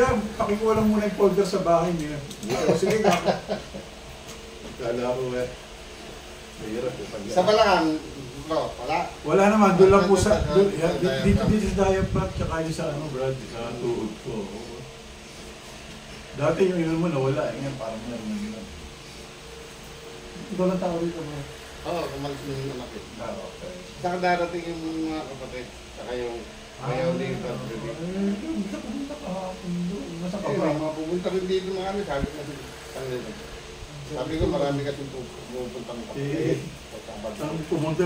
Kuya, pakikuha lang muna yung folder sa bahay niya. Sige ka. Kala ko eh. Mahirap eh. Sa Balacan, bro, wala. Wala naman, doon lang po sa, dito sa diaphragm, tsaka yung sa ano, Brad, sa tuhod ko. Dati yung ilan mo nawala, ngayon parang meron. Ikaw lang tao rito mo. Oo, kumalis mo yung anak eh. Okay. Saka darating yung mga kapatid, saka yung bayaw dito. Pumunta kahapon doon. Nasa ka Eh, ba? mga pupunta rin dito mga ano, sabi ko kasi kanila. Sabi ko marami kasi pupunta ng kapatid. Ang pumunta,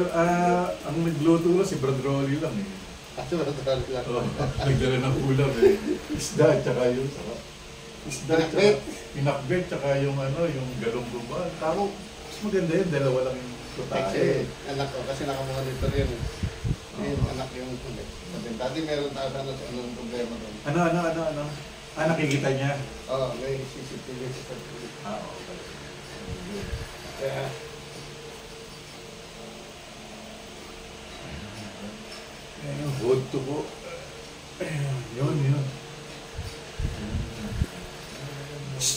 ang nagluto lang si Brad Rolly lang eh. Kasi marami lang. Oh, nagdala ng ulam eh. Isda, tsaka yung isda, Pinakbet. pinakbet, tsaka yung ano, yung galong luman. Taro, mas maganda yun, dalawa lang yung Kasi tutahe. anak ko, kasi nakamonitor yun. Yung anak yung kulit. Sabi, dati meron tayo ano, anong problema doon. Ano? Nakikita niya? Oo, may CCTV sa kulit. Okay. Kaya, Ayun, good to go. Yun.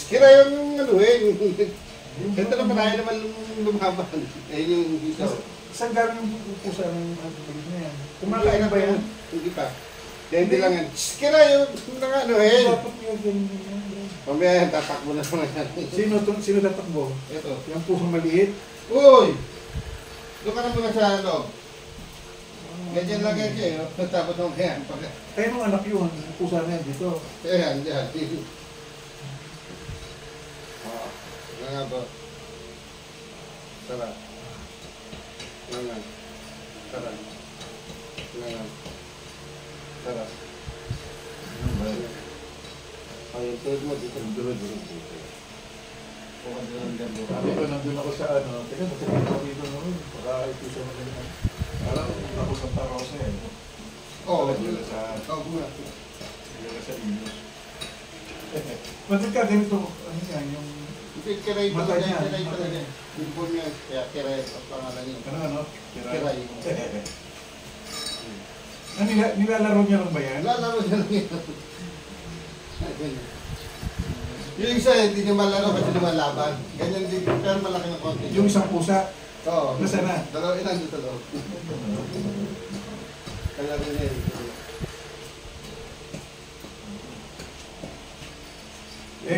kira yung ano eh. Ito naman ayaw naman lumaban. Eh yung isaw. Saan galing yung pusa ng balik na yan? Kumakain na ba yan? Hindi pa. Hindi lang yan. Kira yung ano eh. Dapat yung ganyan. Mamaya yan, tatakbo na naman yan. Sino tatakbo? Ito. Yung pusang maliit? Uy! Doon ka na muna sa ano. Ganyan lang yan siya. Tapos nung kaya. Kaya nung anak yun, yung pusa na yan dito. Ayan, dyan. Ano nga ba? Sarap. Sarap. Sarap. Ay, yung tulad mo dito. Sabi ko, nandun ako sa ano, teka, matapin ako dito naman, baka pusa mo ganyan. Parang ako sa Tarosa eh. Oo. Dila sa inyo. Bakit ka ganito, ano yan, yung... Kiray Mata talaga, niya. kiray talaga. Yung po niya, kaya kiray ang pangalan niya. Ano? Kiray. Nilalaro niya lang ba yan? Lalaro niya lang yun. Yung isa, hindi niya malaro kasi lumalaban. Ganyan din, pero malaki ng konti. Yung isang pusa, Oo. Nasaan na? Dalawa, nandun sa loob. Kaya rin niya.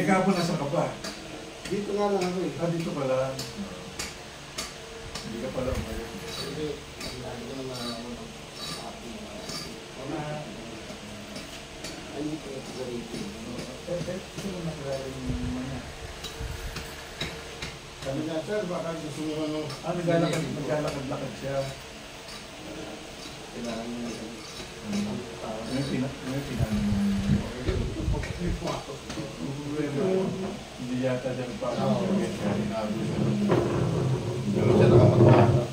Kapon nasa ka pa. Dito nga lang ako eh. Dito pala. Hindi ka pala umayon. Hindi, lagi ko naman ako ng ano ito ito sa rating. Ito mo nakalarin naman yan. Sabi niya, sir, baka gusto mo ano. Naglalakad-lakad siya. Kailangan niya na May pinanong. Hindi yata siya nagpapagawin. Inago siya ng... Pero siya nakapagpata.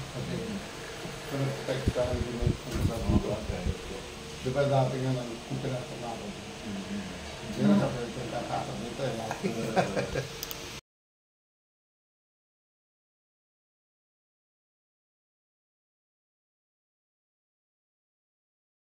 Pero tekstahan din may pagpapagawin. Di ba dati nga lang, kung pinatama ako. Hindi na sa pwede, tatakot nito eh.